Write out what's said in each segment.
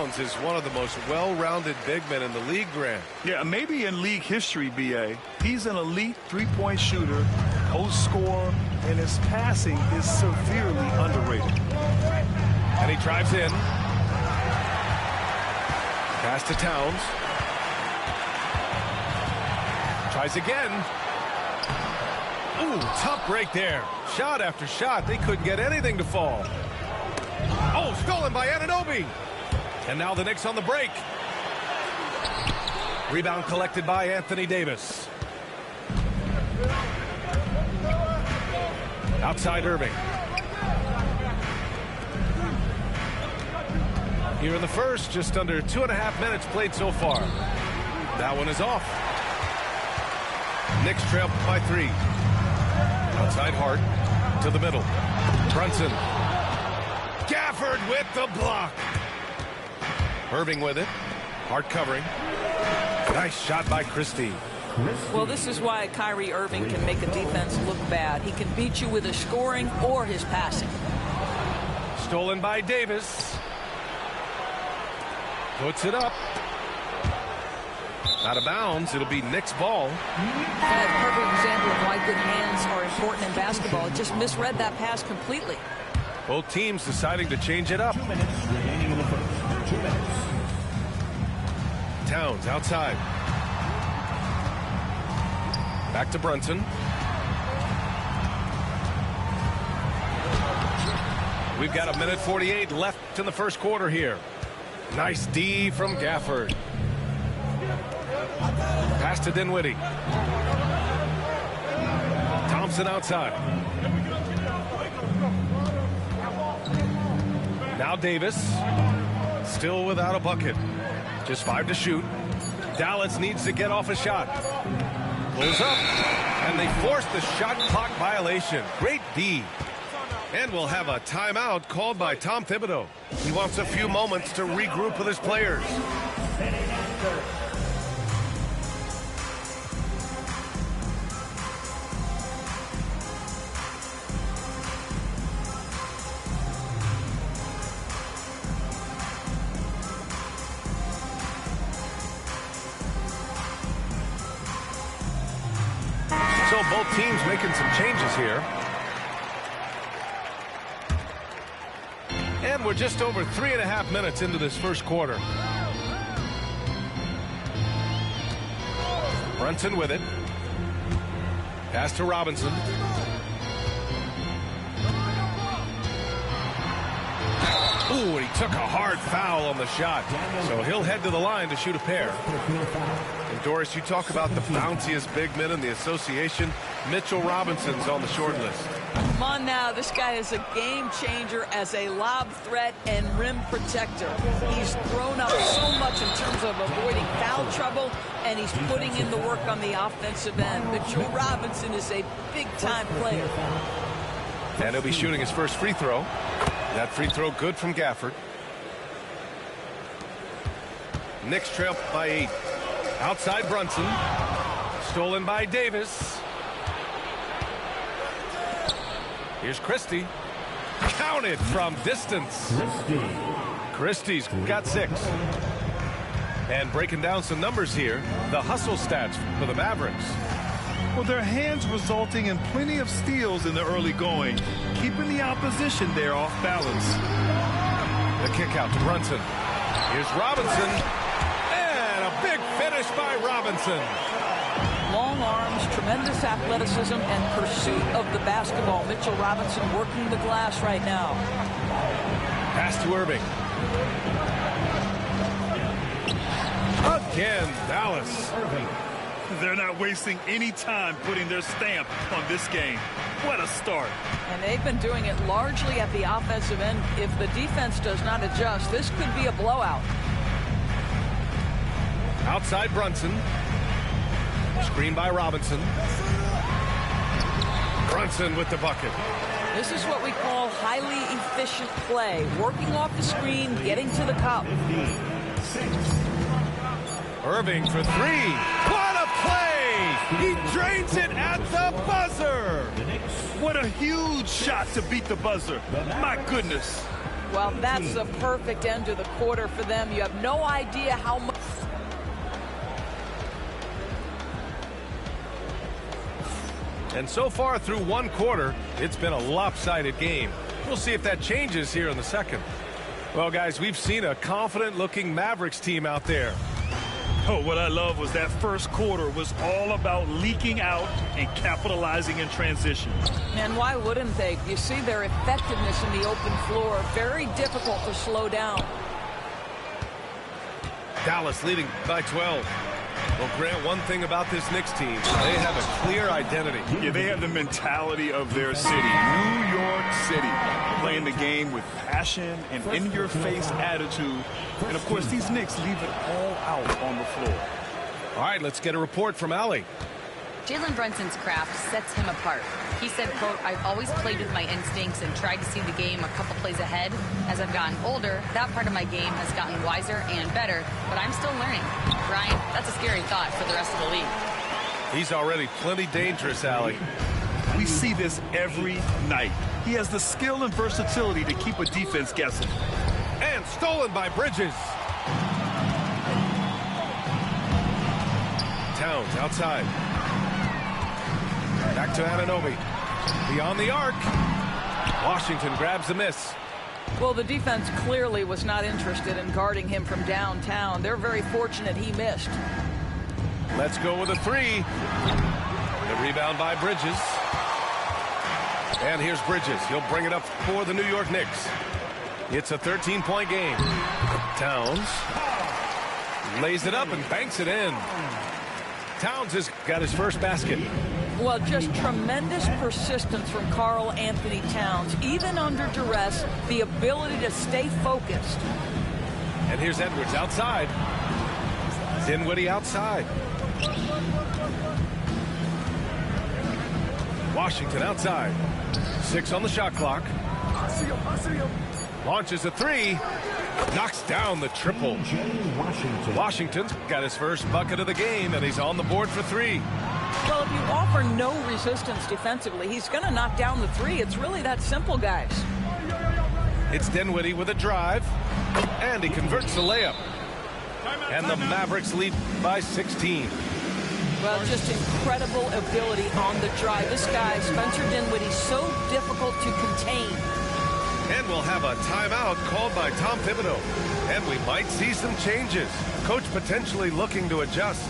Towns is one of the most well-rounded big men in the league, Grant. Yeah, maybe in league history, B.A. He's an elite three-point shooter, post scorer, and his passing is severely underrated. And he drives in. Pass to Towns. Tries again. Ooh, tough break there. Shot after shot. They couldn't get anything to fall. Oh, stolen by Anunoby. And now the Knicks on the break. Rebound collected by Anthony Davis. Outside Irving. Here in the first, just under 2.5 minutes played so far. That one is off. Knicks trail by 3. Outside Hart to the middle. Brunson. Gafford with the block. Irving with it. Hart covering. Nice shot by Christie. Well, this is why Kyrie Irving can make a defense look bad. He can beat you with his scoring or his passing. Stolen by Davis. Puts it up. Out of bounds. It'll be Knicks ball. That's a perfect example of why good hands are important in basketball. It just misread that pass completely. Both teams deciding to change it up. 2 minutes remaining in the first. 2 minutes. Towns outside. Back to Brunson. We've got 1:48 left in the first quarter here. Nice D from Gafford. Pass to Dinwiddie. Thompson outside. Now Davis. Still without a bucket. Just 5 to shoot. Dallas needs to get off a shot. Pulls up. And they force the shot clock violation. Great D. And we'll have a timeout called by Tom Thibodeau. He wants a few moments to regroup with his players. So both teams making some changes here. And we're just over 3.5 minutes into this first quarter. Brunson with it. Pass to Robinson. Ooh, and he took a hard foul on the shot. So he'll head to the line to shoot a pair. And Doris, you talk about the bounciest big men in the association. Mitchell Robinson's on the short list. Come on now, this guy is a game changer as a lob threat and rim protector. He's thrown up so much in terms of avoiding foul trouble, and he's putting in the work on the offensive end. Mitchell Robinson is a big-time player. And he'll be shooting his first free throw. That free throw good from Gafford. Knicks trail by 8. Outside Brunson. Stolen by Davis. Here's Christie. Counted from distance. Christie's got 6. And breaking down some numbers here, the hustle stats for the Mavericks. Well, their hands resulting in plenty of steals in the early going, keeping the opposition there off balance. The kick out to Brunson. Here's Robinson. And a big finish by Robinson. Long arms, tremendous athleticism, and pursuit of the basketball. Mitchell Robinson working the glass right now. Pass to Irving. Again, Dallas. They're not wasting any time putting their stamp on this game. What a start. And they've been doing it largely at the offensive end. If the defense does not adjust, this could be a blowout. Outside Brunson. Screen by Robinson. Brunson with the bucket. This is what we call highly efficient play. Working off the screen, getting to the cup. Irving for 3. What a play! He drains it at the buzzer. What a huge shot to beat the buzzer. My goodness. Well, that's the perfect end to the quarter for them. You have no idea how much. And so far through one quarter, it's been a lopsided game. We'll see if that changes here in the second. Well, guys, we've seen a confident-looking Mavericks team out there. Oh, what I love was that first quarter was all about leaking out and capitalizing in transition. And why wouldn't they? You see their effectiveness in the open floor. Very difficult to slow down. Dallas leading by 12. Well, Grant, one thing about this Knicks team, they have a clear identity. Yeah, they have the mentality of their city, New York City, playing the game with passion and in-your-face attitude. And, of course, these Knicks leave it all out on the floor. All right, let's get a report from Allie. Jalen Brunson's craft sets him apart. He said, quote, "I've always played with my instincts and tried to see the game a couple plays ahead. As I've gotten older, that part of my game has gotten wiser and better, but I'm still learning." Brian, that's a scary thought for the rest of the league. He's already plenty dangerous, Allie. We see this every night. He has the skill and versatility to keep a defense guessing. And stolen by Bridges. Towns outside. Back to Anunoby. Beyond the arc. Washington grabs the miss. Well, the defense clearly was not interested in guarding him from downtown. They're very fortunate he missed. Let's go with a three. The rebound by Bridges. And here's Bridges. He'll bring it up for the New York Knicks. It's a 13-point game. Towns lays it up and banks it in. Towns has got his first basket. Well, just tremendous persistence from Karl Anthony Towns. Even under duress, the ability to stay focused. And here's Edwards outside. Dinwiddie outside. Washington outside. 6 on the shot clock. Launches a three. Knocks down the triple. Washington's got his first bucket of the game, and he's on the board for 3. Well, if you offer no resistance defensively, he's going to knock down the 3. It's really that simple, guys. It's Dinwiddie with a drive, and he converts the layup. And the Mavericks lead by 16. Well, just incredible ability on the drive. This guy, Spencer Dinwiddie, so difficult to contain. And we'll have a timeout called by Tom Thibodeau. And we might see some changes. Coach potentially looking to adjust.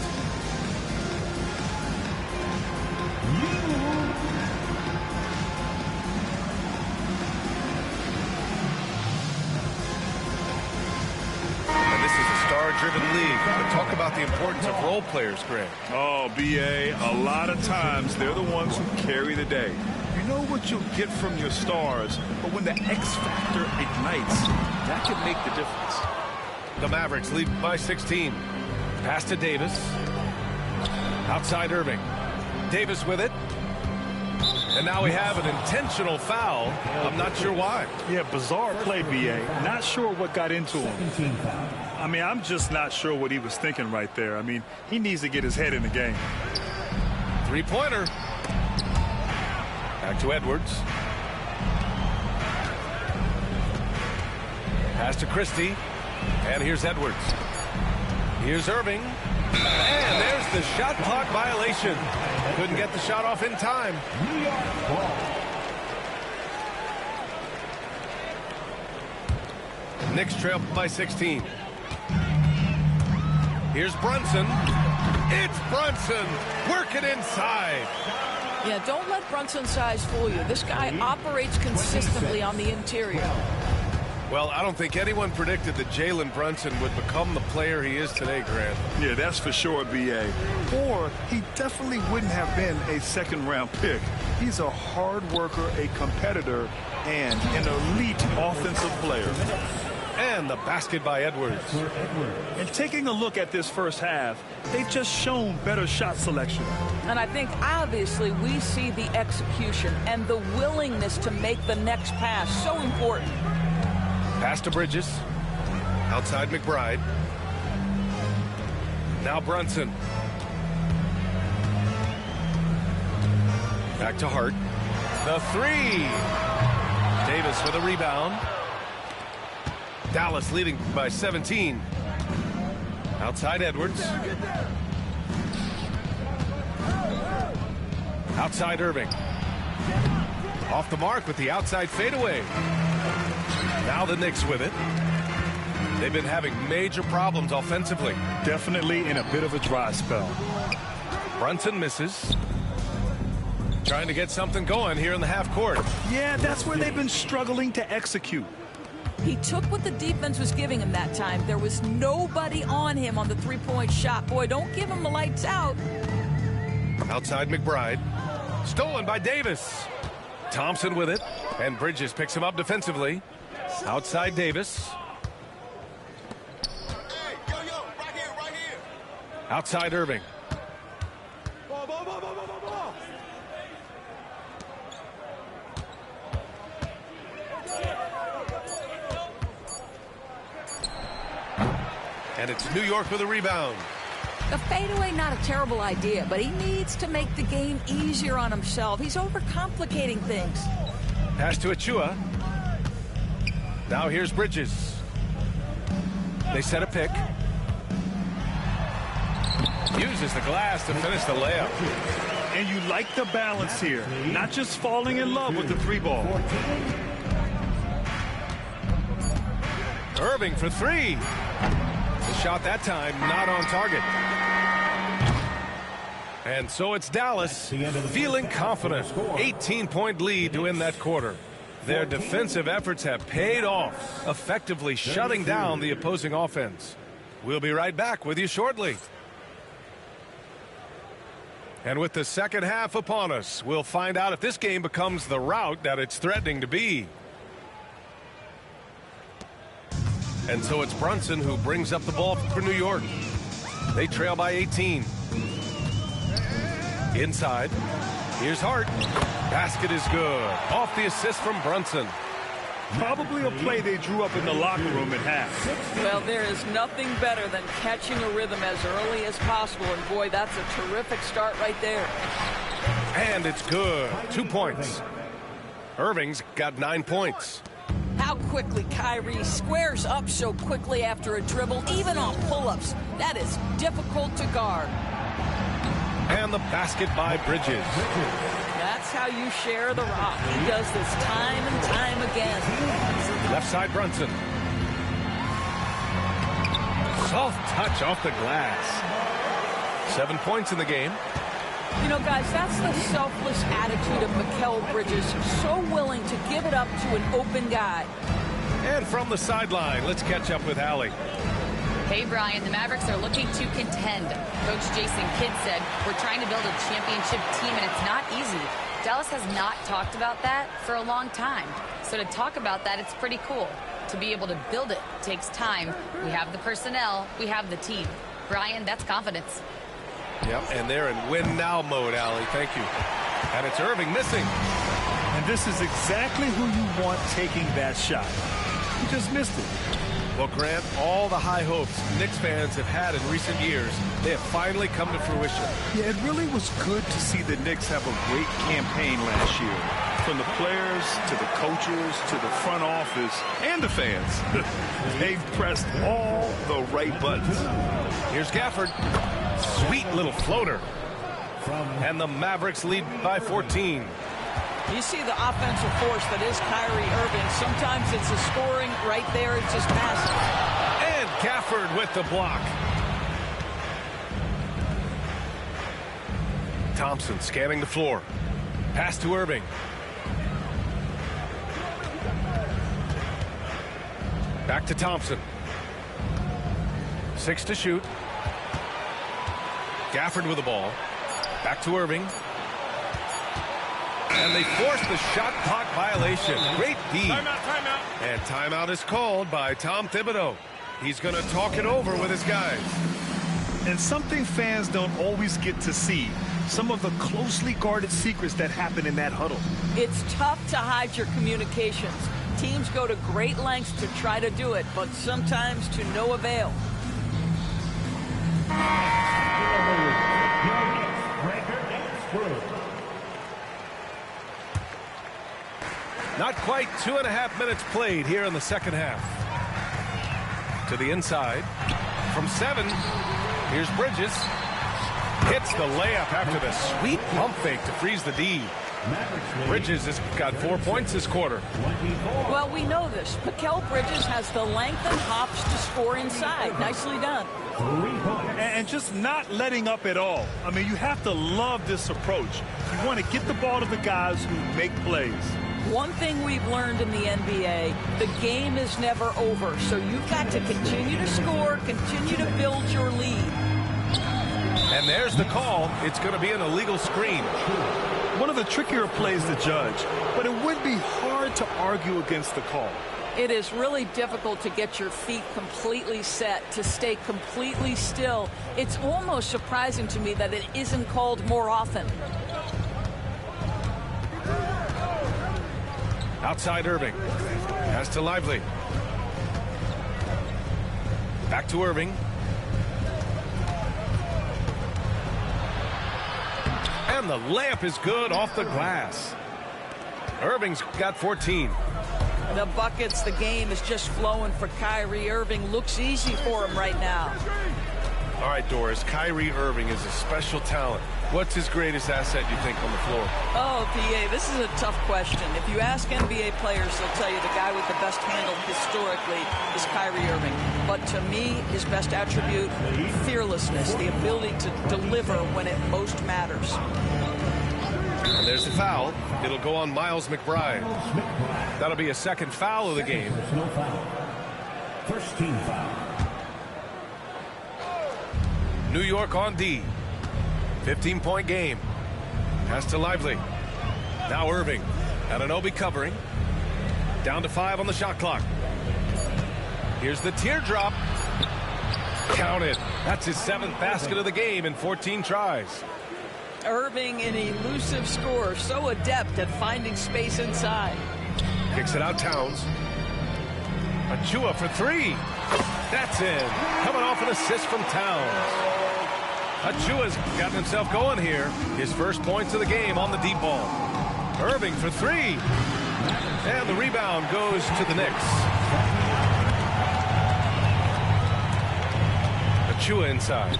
And this is a star-driven league. But talk about the importance of role players, Greg. Oh, B.A., a lot of times they're the ones who carry the day. You know what you'll get from your stars, but when the X factor ignites, that can make the difference. The Mavericks lead by 16. Pass to Davis. Outside Irving. Davis with it. And now we have an intentional foul. I'm not sure why. Yeah, bizarre play, B.A. Not sure what got into him. I mean, I'm just not sure what he was thinking right there. I mean, he needs to get his head in the game. Three-pointer. Back to Edwards. Pass to Christie. And here's Edwards. Here's Irving. And there's the shot clock violation. Couldn't get the shot off in time. Knicks trail by 16. Here's Brunson. It's Brunson working inside. Yeah, don't let Brunson's size fool you. This guy operates consistently on the interior. Well, I don't think anyone predicted that Jalen Brunson would become the player he is today, Grant. Yeah, that's for sure, B.A. Or he definitely wouldn't have been a second-round pick. He's a hard worker, a competitor, and an elite offensive player. And the basket by Edwards. And taking a look at this first half, they've just shown better shot selection. And I think, obviously, we see the execution and the willingness to make the next pass so important. Pass to Bridges. Outside McBride. Now Brunson. Back to Hart. The three. Davis with a rebound. Dallas leading by 17. Outside Edwards. Outside Irving. Off the mark with the outside fadeaway. Now the Knicks with it. They've been having major problems offensively. Definitely in a bit of a dry spell. Brunson misses. Trying to get something going here in the half court. Yeah, that's where they've been struggling to execute. He took what the defense was giving him that time. There was nobody on him on the three-point shot. Boy, don't give him the lights out. Outside McBride. Stolen by Davis. Thompson with it. And Bridges picks him up defensively. Outside Davis. Outside Irving. And it's New York with a rebound. The fadeaway, not a terrible idea, but he needs to make the game easier on himself. He's overcomplicating things. Pass to Achua. Now here's Bridges. They set a pick. Uses the glass to finish the layup. And you like the balance here. Not just falling in love with the three ball. Irving for three. The shot that time not on target. And so it's Dallas feeling confident. 18-point lead to win that quarter. Their defensive efforts have paid off, effectively shutting down the opposing offense. We'll be right back with you shortly. And with the second half upon us, we'll find out if this game becomes the rout that it's threatening to be. And so it's Brunson who brings up the ball for New York. They trail by 18. Inside. Here's Hart. Basket is good. Off the assist from Brunson. Probably a play they drew up in the locker room at half. Well, there is nothing better than catching a rhythm as early as possible. And, boy, that's a terrific start right there. And it's good. 2 points. Irving's got 9 points. How quickly Kyrie squares up so quickly after a dribble, even on pull-ups. That is difficult to guard. And the basket by Bridges. That's how you share the rock. He does this time and time again. Left side Brunson. Soft touch off the glass. 7 points in the game. You know, guys, that's the selfless attitude of Mikal Bridges. So willing to give it up to an open guy. And from the sideline, let's catch up with Allie. Hey, Brian, the Mavericks are looking to contend. Coach Jason Kidd said, we're trying to build a championship team, and it's not easy. Dallas has not talked about that for a long time. So to talk about that, it's pretty cool. To be able to build it takes time. We have the personnel. We have the team. Brian, that's confidence. Yep, and they're in win-now mode, Allie. Thank you. And it's Irving missing. And this is exactly who you want taking that shot. He just missed it. Well, Grant, all the high hopes Knicks fans have had in recent years, they have finally come to fruition. Yeah, it really was good to see the Knicks have a great campaign last year. From the players to the coaches to the front office and the fans. They've pressed all the right buttons. Here's Gafford. Sweet little floater. And the Mavericks lead by 14. You see the offensive force that is Kyrie Irving. Sometimes it's a scoring right there. It's just passing. And Gafford with the block. Thompson scanning the floor. Pass to Irving. Back to Thompson. 6 to shoot. Gafford with the ball. Back to Irving. And they force the shot clock violation. Great D. Timeout. And timeout is called by Tom Thibodeau. He's going to talk it over with his guys. And something fans don't always get to see. Some of the closely guarded secrets that happen in that huddle. It's tough to hide your communications. Teams go to great lengths to try to do it, but sometimes to no avail. Not quite 2.5 minutes played here in the second half. To the inside. From 7, here's Bridges. Hits the layup after the sweet pump fake to freeze the D. Bridges has got 4 points this quarter. Well, we know this. Mikal Bridges has the length and hops to score inside. Nicely done. And just not letting up at all. I mean, you have to love this approach. You want to get the ball to the guys who make plays. One thing we've learned in the NBA, the game is never over. So you've got to continue to score, continue to build your lead. And there's the call. It's going to be an illegal screen. One of the trickier plays to judge, but it would be hard to argue against the call. It is really difficult to get your feet completely set, to stay completely still. It's almost surprising to me that it isn't called more often. Outside Irving. Pass to Lively. Back to Irving. And the layup is good off the glass. Irving's got 14. The buckets, the game is just flowing for Kyrie Irving. Looks easy for him right now. All right, Doris, Kyrie Irving is a special talent. What's his greatest asset, you think, on the floor? Oh, PA, this is a tough question. If you ask NBA players, they'll tell you the guy with the best handle historically is Kyrie Irving. But to me, his best attribute, fearlessness, the ability to deliver when it most matters. And there's the foul. It'll go on Miles McBride. That'll be a second foul of the game. Personal foul. First team foul. New York on D. 15-point game. Pass to Lively. Now Irving. Anunoby covering. Down to 5 on the shot clock. Here's the teardrop. Counted. That's his 7th basket of the game in 14 tries. Irving, an elusive scorer, so adept at finding space inside. Kicks it out, Towns. Achua for 3. That's in. Coming off an assist from Towns. Achua's gotten himself going here. His first points of the game on the deep ball. Irving for 3. And the rebound goes to the Knicks. Achua inside.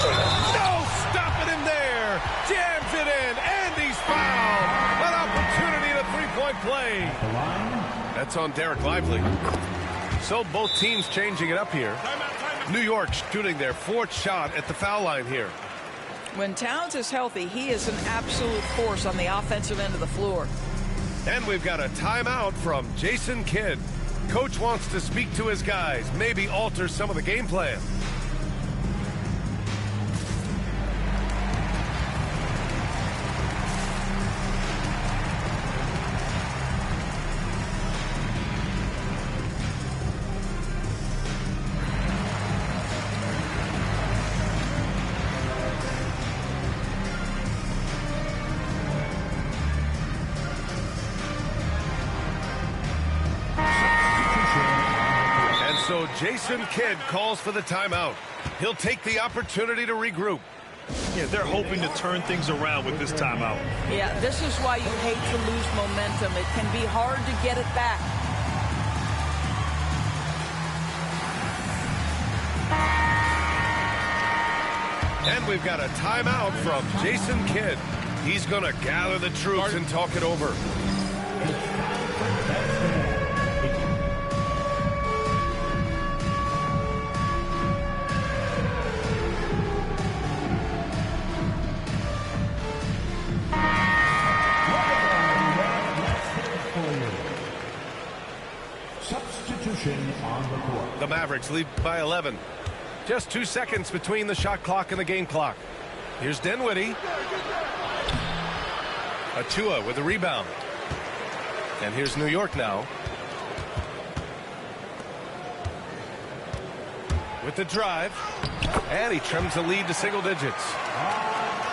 No, stopping him there. Jams it in, and he's fouled. An opportunity at a three-point play. That's on Derek Lively. So both teams changing it up here. New York shooting their 4th shot at the foul line here. When Towns is healthy, he is an absolute force on the offensive end of the floor. And we've got a timeout from Jason Kidd. Coach wants to speak to his guys, maybe alter some of the game plan. So Jason Kidd calls for the timeout. He'll take the opportunity to regroup. Yeah, they're hoping to turn things around with this timeout. Yeah, this is why you hate to lose momentum. It can be hard to get it back. And we've got a timeout from Jason Kidd. He's going to gather the troops and talk it over. The Mavericks lead by 11. Just 2 seconds between the shot clock and the game clock. Here's Dinwiddie. Achua with the rebound. And here's New York now. With the drive. And he trims the lead to single digits.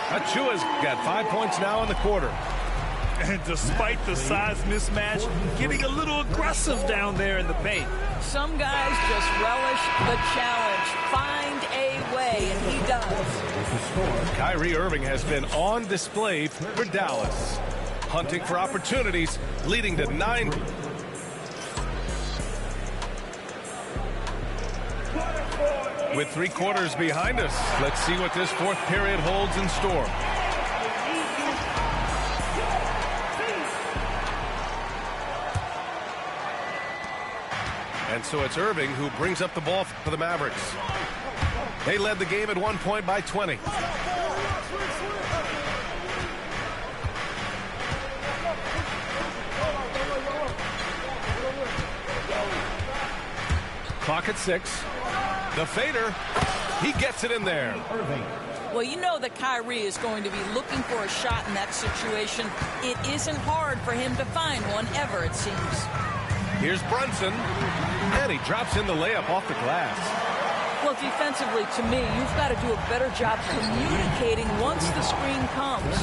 Achua's got 5 points now in the quarter. And despite the size mismatch, getting a little aggressive down there in the paint. Some guys just relish the challenge. Find a way, and he does. Kyrie Irving has been on display for Dallas. Hunting for opportunities, leading to 9. With 3 quarters behind us, let's see what this 4th period holds in store. And so it's Irving who brings up the ball for the Mavericks. They led the game at one point by 20. Clock at 6. The fader. He gets it in there. Well, you know that Kyrie is going to be looking for a shot in that situation. It isn't hard for him to find one ever, it seems. Here's Brunson. And he drops in the layup off the glass. Well, defensively, to me, you've got to do a better job communicating once the screen comes.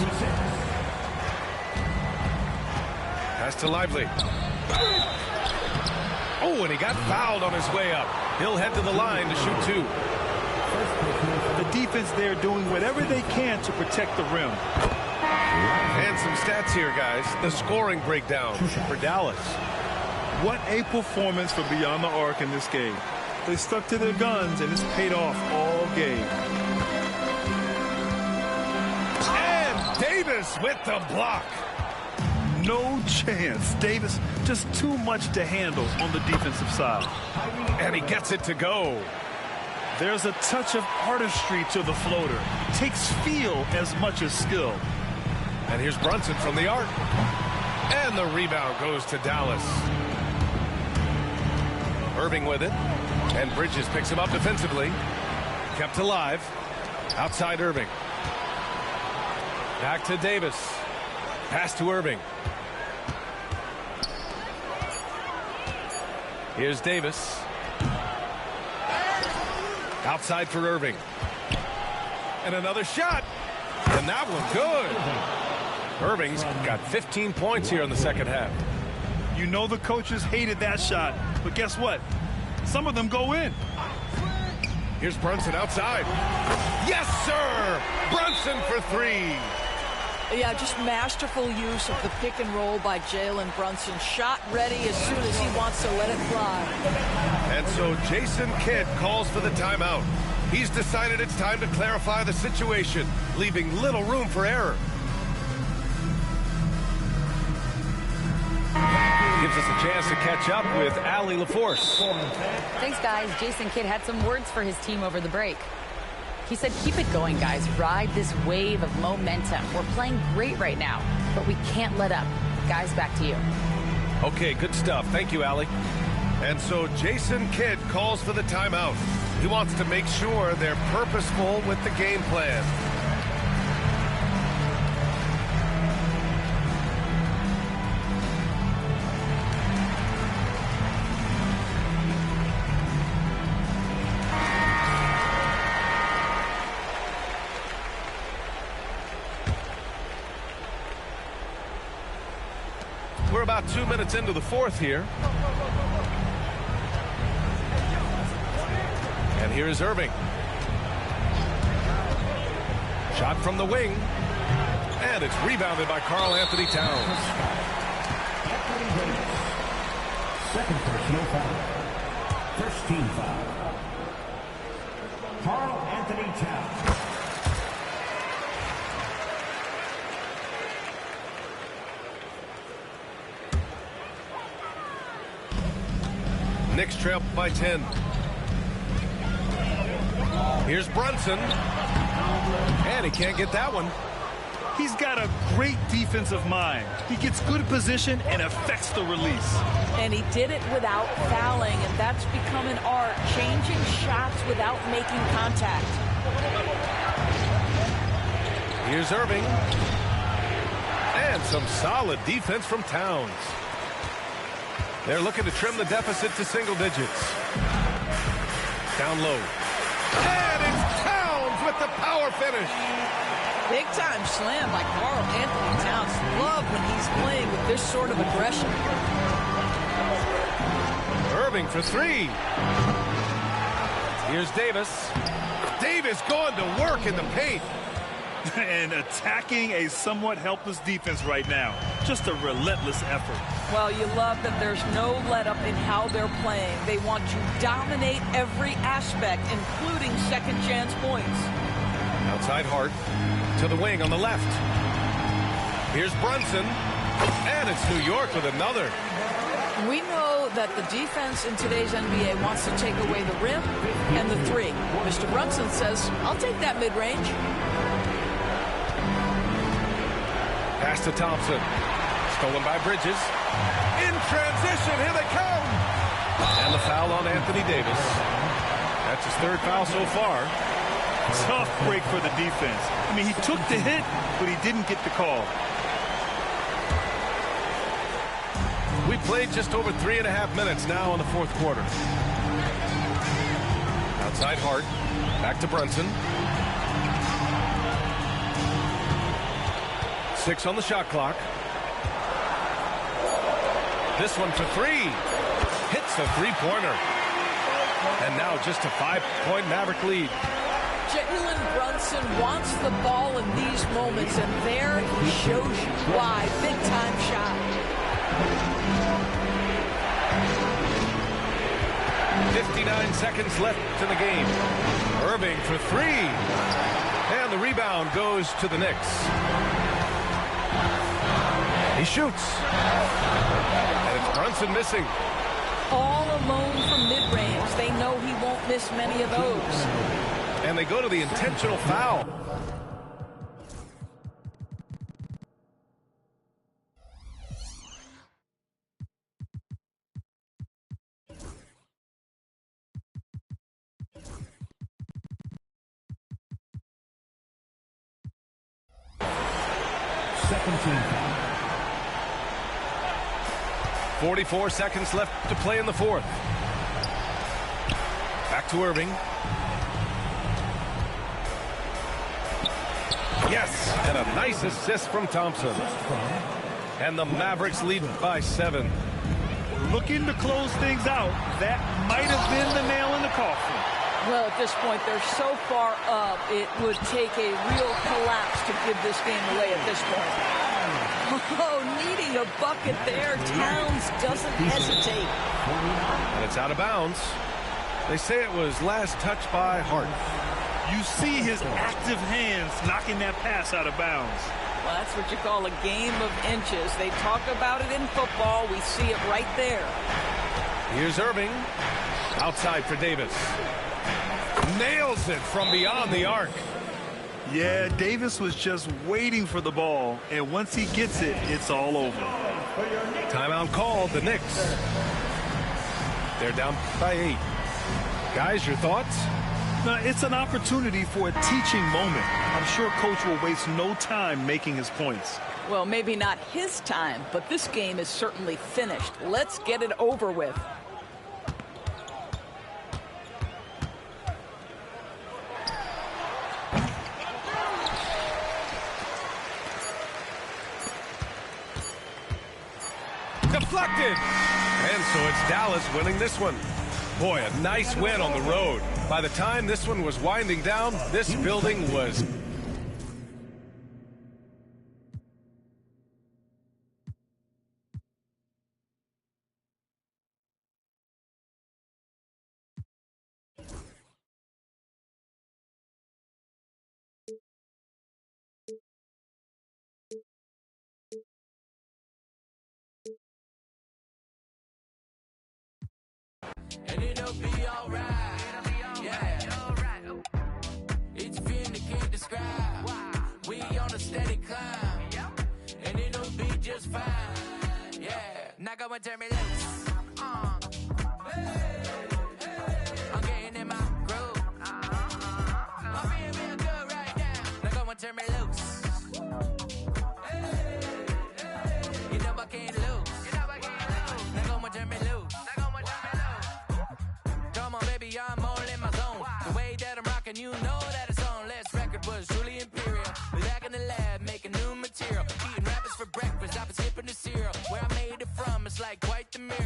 Pass to Lively. Oh, and he got fouled on his way up. He'll head to the line to shoot 2. The defense there doing whatever they can to protect the rim. And some stats here, guys. The scoring breakdown for Dallas. What a performance for Beyond the Arc in this game. They stuck to their guns, and it's paid off all game. And Davis with the block. No chance. Davis just too much to handle on the defensive side. And he gets it to go. There's a touch of artistry to the floater. Takes feel as much as skill. And here's Brunson from the arc. And the rebound goes to Dallas. Irving with it. And Bridges picks him up defensively. Kept alive. Outside Irving. Back to Davis. Pass to Irving. Here's Davis. Outside for Irving. And another shot. And that one good. Irving's got 15 points here in the second half. You know the coaches hated that shot. But guess what? Some of them go in. Here's Brunson outside. Yes, sir! Brunson for 3. Yeah, just masterful use of the pick and roll by Jalen Brunson. Shot ready as soon as he wants to let it fly. And so Jason Kidd calls for the timeout. He's decided it's time to clarify the situation, leaving little room for error. Gives us a chance to catch up with Allie LaForce. Thanks, guys. Jason Kidd had some words for his team over the break. He said, keep it going, guys. Ride this wave of momentum. We're playing great right now, but we can't let up. Guys, back to you. Okay, good stuff. Thank you, Allie. And so Jason Kidd calls for the timeout. He wants to make sure they're purposeful with the game plan. We're about 2 minutes into the 4th here. And here's Irving. Shot from the wing. And it's rebounded by Karl Anthony Towns. Second personal foul. First team foul. Karl Anthony Towns. Knicks trail by 10. Here's Brunson. And he can't get that one. He's got a great defensive mind. He gets good position and affects the release. And he did it without fouling, and that's become an art, changing shots without making contact. Here's Irving. And some solid defense from Towns. They're looking to trim the deficit to single digits. Down low. And it's Towns with the power finish. Big time slam by Karl Anthony Towns. Love when he's playing with this sort of aggression. Irving for 3. Here's Davis. Davis going to work in the paint. And attacking a somewhat helpless defense right now. Just a relentless effort. Well, you love that there's no let-up in how they're playing. They want to dominate every aspect, including second-chance points. Outside Hart to the wing on the left. Here's Brunson, and it's New York with another. We know that the defense in today's NBA wants to take away the rim and the three. Mr. Brunson says, I'll take that mid-range. Pass to Thompson. Stolen by Bridges. In transition, here they come. And the foul on Anthony Davis. That's his third foul so far. Tough break for the defense. I mean, he took the hit, but he didn't get the call. We played just over 3.5 minutes now in the fourth quarter. Outside Hart. Back to Brunson. 6 on the shot clock. This one for 3. Hits the three-pointer. And now just a 5-point Maverick lead. Jalen Brunson wants the ball in these moments, and there he shows you why. Big-time shot. 59 seconds left in the game. Irving for 3. And the rebound goes to the Knicks. He shoots. And it's Brunson missing. All alone from mid-range. They know he won't miss many of those. And they go to the intentional foul. Second team foul. 44 seconds left to play in the fourth. Back to Irving. Yes, and a nice assist from Thompson. And the Mavericks lead by 7. Looking to close things out. That might have been the nail in the coffin. Well, at this point, they're so far up, it would take a real collapse to give this game away at this point. Oh, needing a bucket there. Towns doesn't hesitate. And it's out of bounds. They say it was last touched by Hart. You see his active hands knocking that pass out of bounds. Well, that's what you call a game of inches. They talk about it in football. We see it right there. Here's Irving. Outside for Davis. Nails it from beyond the arc. Yeah, Davis was just waiting for the ball, and once he gets it, it's all over. Timeout called, the Knicks. They're down by 8. Guys, your thoughts? Now, it's an opportunity for a teaching moment. I'm sure Coach will waste no time making his points. Well, maybe not his time, but this game is certainly finished. Let's get it over with. Deflected. And so it's Dallas winning this one. Boy, a nice win on the road. By the time this one was winding down, this building was... And it'll be alright. Yeah. It's a feeling that can't describe. We on a steady climb. And it'll be just fine. Yeah. Now go and turn me loose. I'm getting in my groove. I'm feeling real good right now. Now go and turn me loose. You know I can't lose. Now go and turn me loose. Come on, baby, I'm all in my zone. The way that I'm rocking, you know that it's on. Last record was truly imperial. Back in the lab, making new material. Eating rappers for breakfast, I was sipping the cereal. Where I made it from, it's like quite the miracle.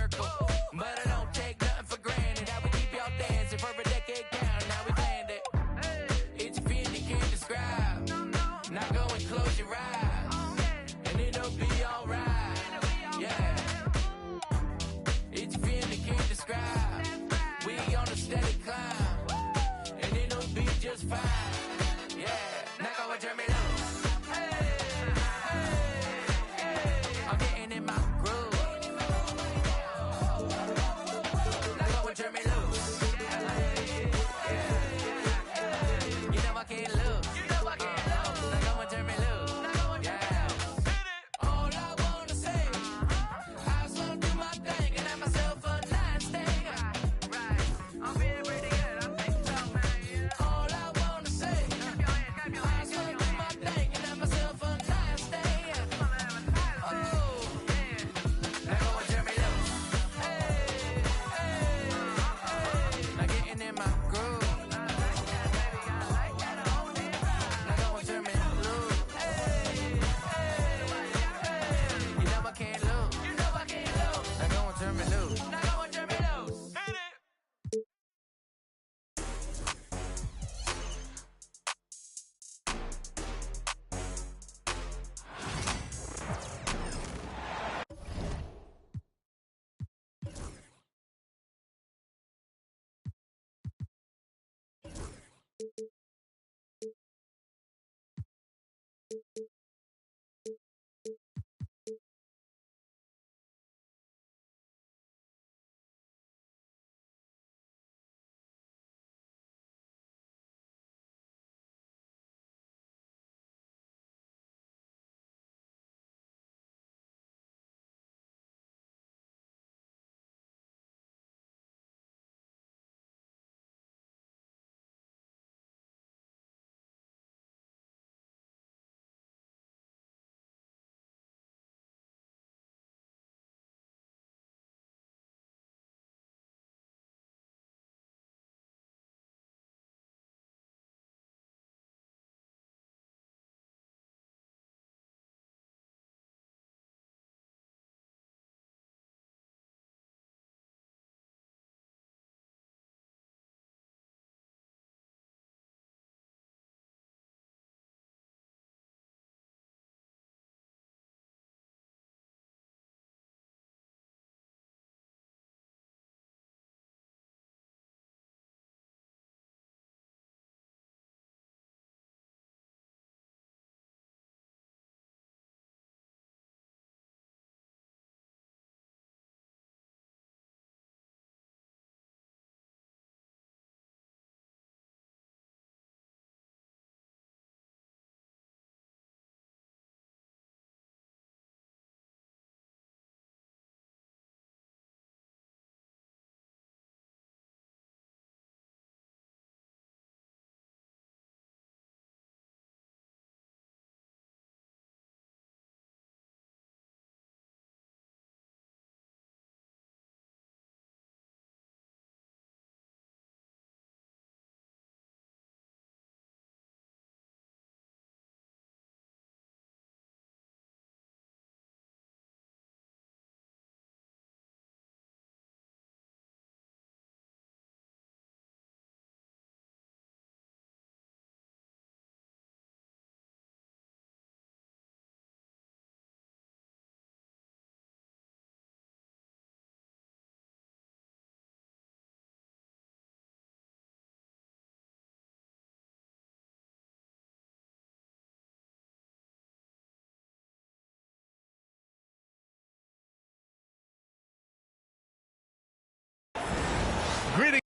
Greetings.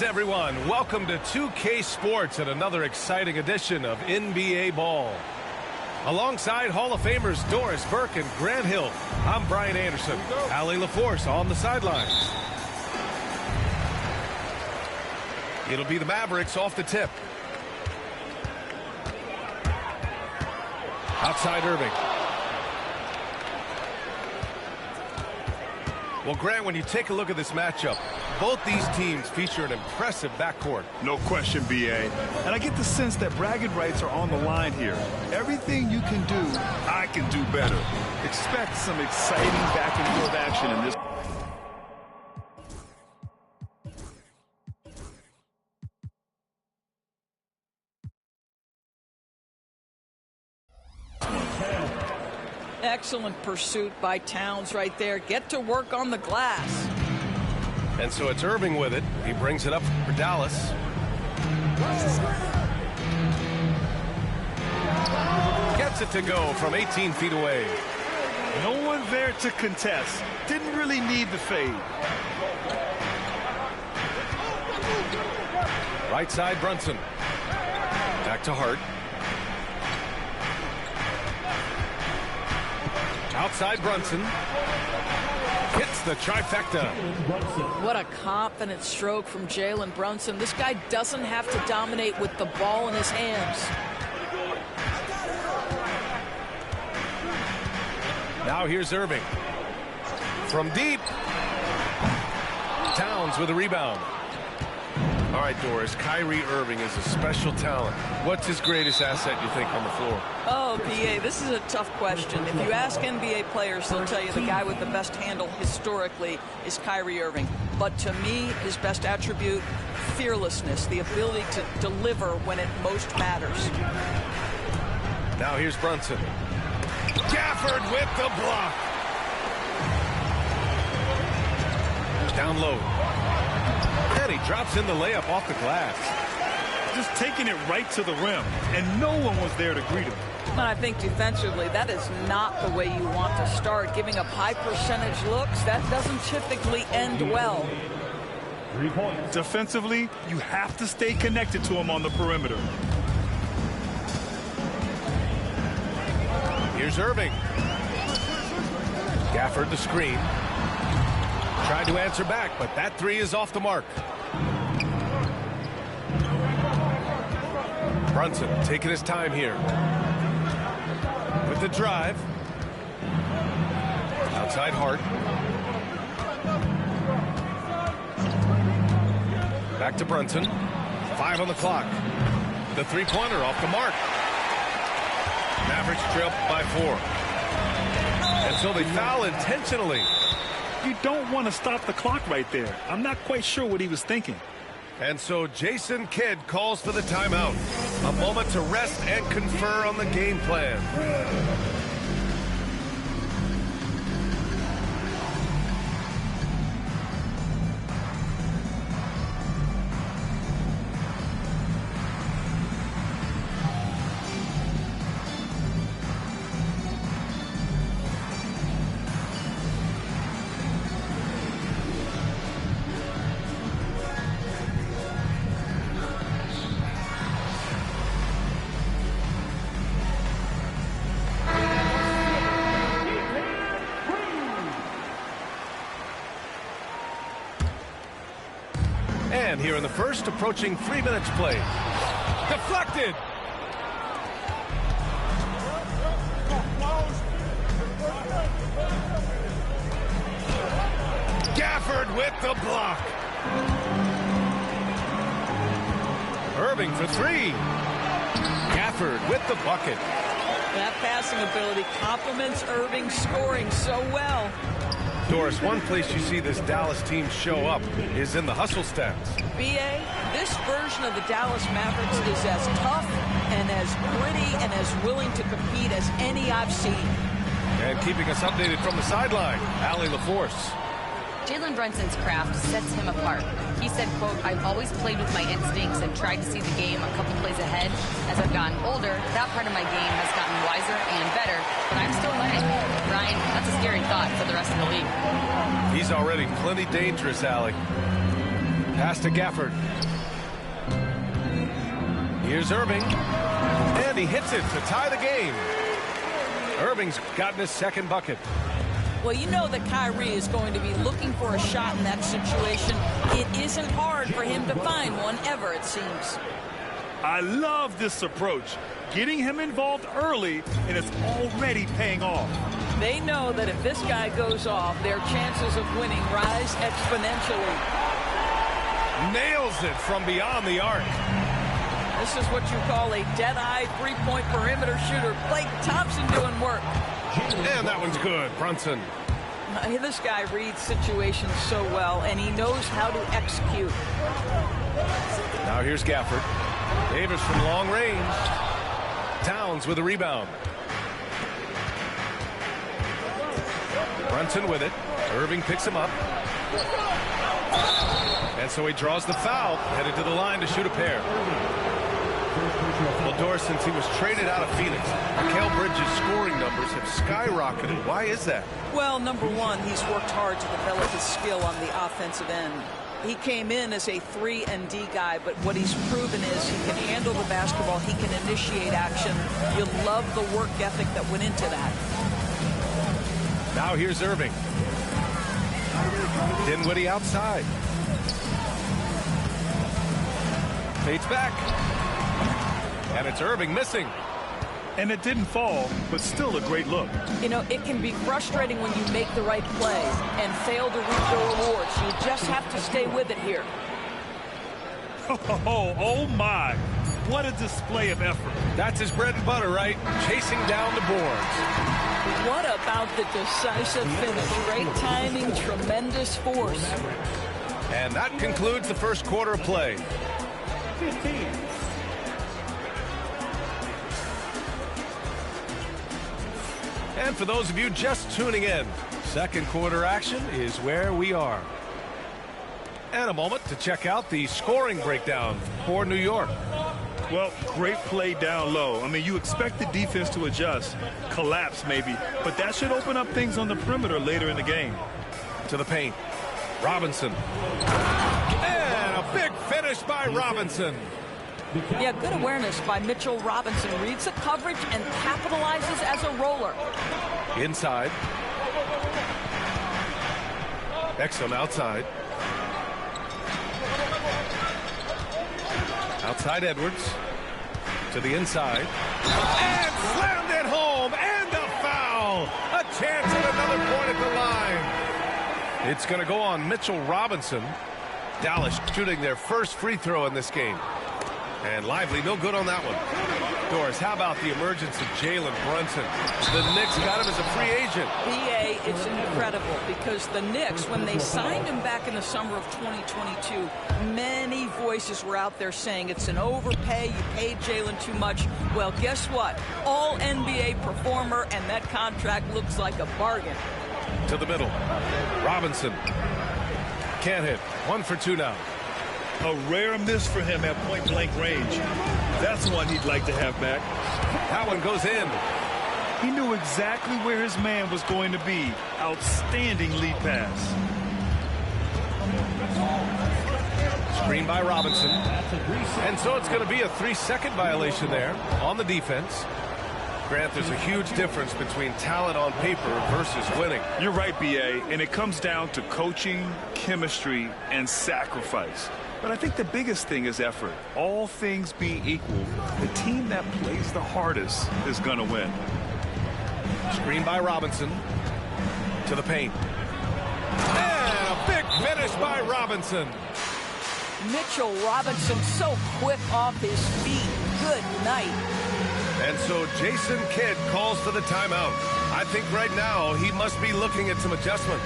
Everyone, welcome to 2K Sports and another exciting edition of NBA Ball. Alongside Hall of Famers Doris Burke and Grant Hill, I'm Brian Anderson. Allie LaForce on the sidelines. It'll be the Mavericks off the tip. Outside Irving. Well, Grant, when you take a look at this matchup, both these teams feature an impressive backcourt. No question, B.A. And I get the sense that bragging rights are on the line here. Everything you can do, I can do better. Expect some exciting back-and-forth action in this. Excellent pursuit by Towns right there. Get to work on the glass. And so it's Irving with it. He brings it up for Dallas. Gets it to go from 18 feet away. No one there to contest. Didn't really need the fade. Right side, Brunson. Back to Hart. Outside Brunson. Hits the trifecta. What a confident stroke from Jalen Brunson. This guy doesn't have to dominate with the ball in his hands. Now here's Irving. From deep. Towns with a rebound. All right, Doris, Kyrie Irving is a special talent. What's his greatest asset, you think, on the floor? Oh, PA, this is a tough question. If you ask NBA players, they'll tell you the guy with the best handle historically is Kyrie Irving. But to me, his best attribute, fearlessness, the ability to deliver when it most matters. Now here's Brunson. Gafford with the block. Down low. And he drops in the layup off the glass. Just taking it right to the rim, and no one was there to greet him. And I think defensively, that is not the way you want to start. Giving up high percentage looks, that doesn't typically end well. 3 points. Defensively, you have to stay connected to him on the perimeter. Here's Irving. Gafford the screen. Tried to answer back, but that three is off the mark. Brunson taking his time here. With the drive. Outside Hart. Back to Brunson. 5 on the clock. The three-pointer off the mark. Mavericks trail by 4. And so they foul intentionally. You don't want to stop the clock right there. I'm not quite sure what he was thinking. And so Jason Kidd calls for the timeout. A moment to rest and confer on the game plan. And here in the first, approaching 3 minutes played. Deflected. Gafford with the block. Irving for 3. Gafford with the bucket. That passing ability complements Irving's scoring so well. Doris, one place you see this Dallas team show up is in the hustle stats. BA, this version of the Dallas Mavericks is as tough and as gritty and as willing to compete as any I've seen. And keeping us updated from the sideline, Allie LaForce. Jalen Brunson's craft sets him apart. He said, quote, I've always played with my instincts and tried to see the game a couple plays ahead. As I've gotten older, that part of my game has gotten wiser and better, but I'm still learning. Ryan, that's a scary thought for the rest of the league. He's already plenty dangerous, Allie. Pass to Gafford. Here's Irving. And he hits it to tie the game. Irving's gotten his second bucket. Well, you know that Kyrie is going to be looking for a shot in that situation. It isn't hard for him to find one ever, it seems. I love this approach. Getting him involved early, and it's already paying off. They know that if this guy goes off, their chances of winning rise exponentially. Nails it from beyond the arc. This is what you call a dead-eye three-point perimeter shooter. Blake Thompson doing work. And that one's good. Brunson. This guy reads situations so well, and he knows how to execute. Now here's Gafford. Davis from long range. Towns with a rebound. Brunson with it. Irving picks him up. And so he draws the foul, headed to the line to shoot a pair. Well, Doris, since he was traded out of Phoenix, Mikal Bridges' scoring numbers have skyrocketed. Why is that? Well, number one, he's worked hard to develop his skill on the offensive end. He came in as a 3-and-D guy, but what he's proven is he can handle the basketball, he can initiate action. You love the work ethic that went into that. Now here's Irving. Dinwiddie outside. Fades back. And it's Irving missing. And it didn't fall, but still a great look. You know, it can be frustrating when you make the right play and fail to reap the rewards. You just have to stay with it here. Oh my. What a display of effort. That's his bread and butter, right? Chasing down the boards. What about the decisive finish? Great timing, tremendous force. And that concludes the first quarter of play. 15. And for those of you just tuning in, second quarter action is where we are. And a moment to check out the scoring breakdown for New York. Well, great play down low. I mean, you expect the defense to adjust, collapse maybe, but that should open up things on the perimeter later in the game. To the paint. Robinson. And a big finish by Robinson. Yeah, good awareness by Mitchell Robinson. Reads the coverage and capitalizes as a roller. Inside. Exum outside. Outside Edwards. To the inside. And slammed it home. And a foul. A chance at another point at the line. It's going to go on Mitchell Robinson. Dallas shooting their first free throw in this game. And Lively, no good on that one. Doris, how about the emergence of Jalen Brunson? The Knicks got him as a free agent. BA, it's incredible because the Knicks, when they signed him back in the summer of 2022, many voices were out there saying it's an overpay, you paid Jalen too much. Well, guess what? All NBA performer, and that contract looks like a bargain. To the middle. Robinson. Can't hit. 1 for 2 now. A rare miss for him at point-blank range. That's one he'd like to have back. That one goes in. He knew exactly where his man was going to be. Outstanding lead pass. Screen by Robinson. And so it's going to be a 3-second violation there on the defense. Grant, there's a huge difference between talent on paper versus winning. You're right, B.A., and it comes down to coaching, chemistry, and sacrifice. But I think the biggest thing is effort. All things being equal, the team that plays the hardest is going to win. Screen by Robinson. To the paint. And a big finish by Robinson. Mitchell Robinson so quick off his feet. Good night. And so Jason Kidd calls for the timeout. I think right now he must be looking at some adjustments.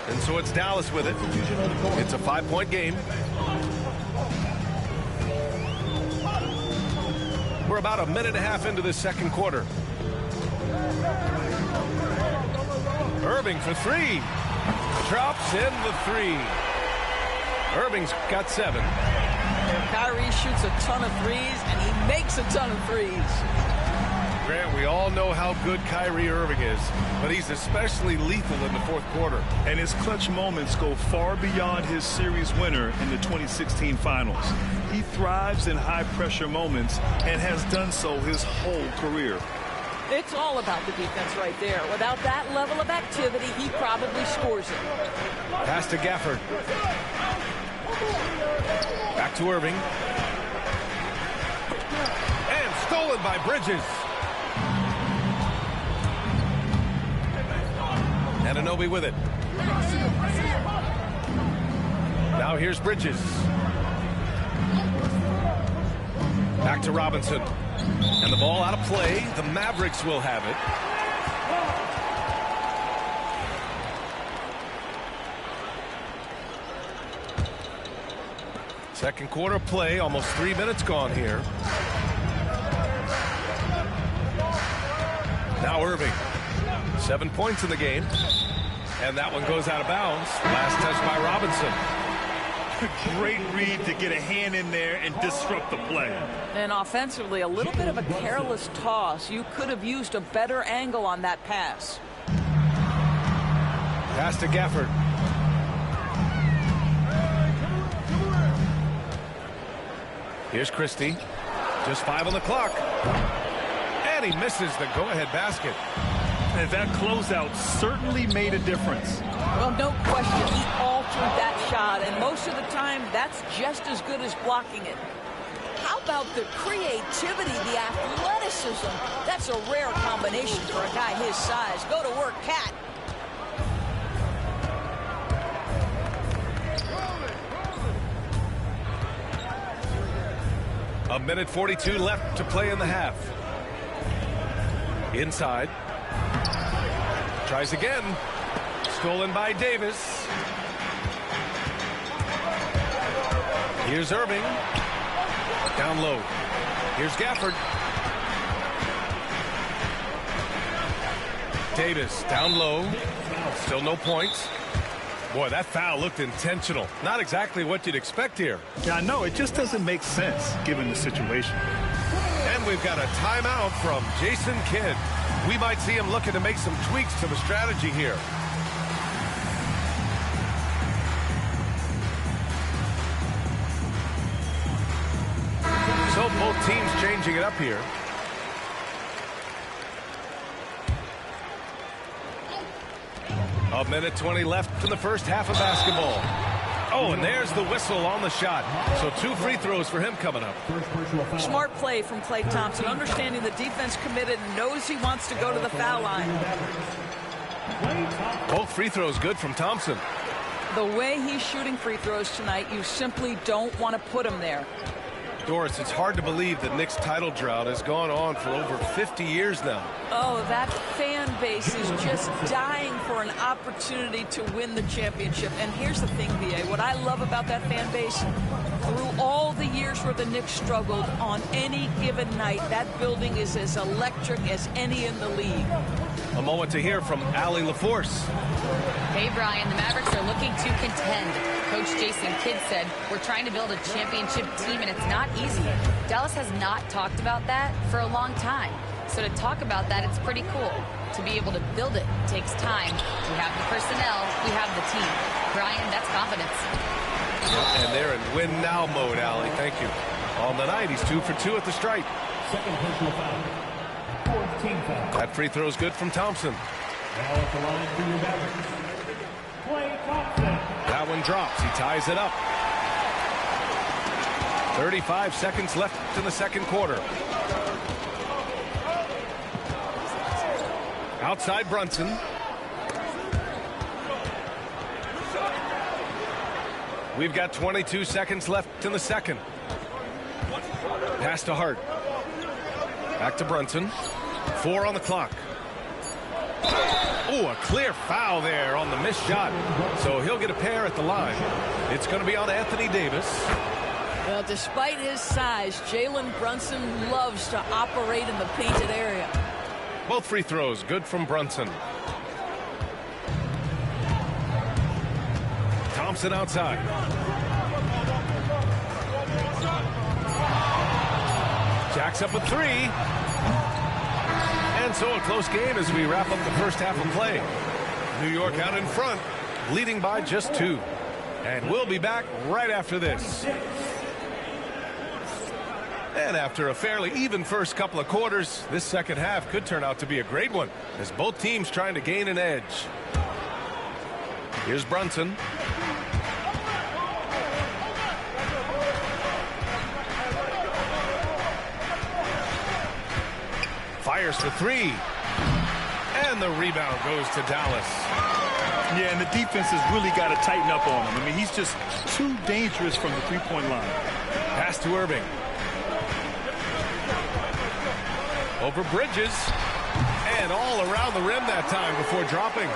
And so it's Dallas with it. It's a 5-point game. We're about a minute and a half into this second quarter. Irving for 3. Drops in the 3. Irving's got 7. Kyrie shoots a ton of threes, and he makes a ton of threes. Grant, we all know how good Kyrie Irving is, but he's especially lethal in the fourth quarter. And his clutch moments go far beyond his series winner in the 2016 finals. He thrives in high-pressure moments and has done so his whole career. It's all about the defense right there. Without that level of activity, he probably scores it. Pass to Gafford. Back to Irving. And stolen by Bridges. Anunoby with it. Now here's Bridges. Back to Robinson. And the ball out of play. The Mavericks will have it. Second quarter play. Almost 3 minutes gone here. Now Irving. 7 points in the game. And that one goes out of bounds. Last touch by Robinson. Great read to get a hand in there and disrupt the play. And offensively, a little bit of a careless toss. You could have used a better angle on that pass. Pass to Gafford. Here's Christie. Just 5 on the clock. And he misses the go-ahead basket. And that closeout certainly made a difference. Well, no question, he altered that shot, and most of the time, that's just as good as blocking it. How about the creativity, the athleticism? That's a rare combination for a guy his size. Go to work, Cat. A minute 42 left to play in the half. Inside. Tries again. Stolen by Davis. Here's Irving. Down low. Here's Gafford. Davis down low. Still no points. Boy, that foul looked intentional. Not exactly what you'd expect here. Yeah, I know. It just doesn't make sense given the situation. And we've got a timeout from Jason Kidd. We might see him looking to make some tweaks to the strategy here. So both teams changing it up here. A minute 20 left in the first half of basketball. Oh, and there's the whistle on the shot. So 2 free throws for him coming up. Smart play from Klay Thompson, understanding the defense committed and knows he wants to go to the foul line. Both free throws good from Thompson. The way he's shooting free throws tonight, you simply don't want to put him there. Doris, it's hard to believe the Knicks title drought has gone on for over 50 years now. Oh, that fan base is just dying for an opportunity to win the championship. And here's the thing, B.A., what I love about that fan base, through all the years where the Knicks struggled, on any given night, that building is as electric as any in the league. A moment to hear from Allie LaForce. Hey, Brian, the Mavericks are looking to contend. Coach Jason Kidd said, we're trying to build a championship team, and it's not easy. Dallas has not talked about that for a long time. So to talk about that, it's pretty cool. To be able to build it takes time. We have the personnel, we have the team. Brian, that's confidence. And they're in win-now mode, Allie. Thank you. On the night, he's 2 for 2 at the stripe. Second personal foul. Fourth team foul. That free throw's good from Thompson. Now at the line for your Mavericks, Klay Thompson. That one drops. He ties it up. 35 seconds left in the second quarter. Outside Brunson. We've got 22 seconds left in the second. Pass to Hart. Back to Brunson. 4 on the clock. Oh, a clear foul there on the missed shot. So he'll get a pair at the line. It's going to be on Anthony Davis. Well, despite his size, Jalen Brunson loves to operate in the painted area. Both free throws good from Brunson. Thompson outside. Jacks up a 3. And so a close game as we wrap up the first half of play. New York out in front, leading by just 2. And we'll be back right after this. And after a fairly even first couple of quarters, this second half could turn out to be a great one as both teams trying to gain an edge. Here's Brunson. Fires for 3. And the rebound goes to Dallas. Yeah, and the defense has really got to tighten up on him. I mean, he's just too dangerous from the three-point line. Pass to Irving. Over Bridges. And all around the rim that time before dropping.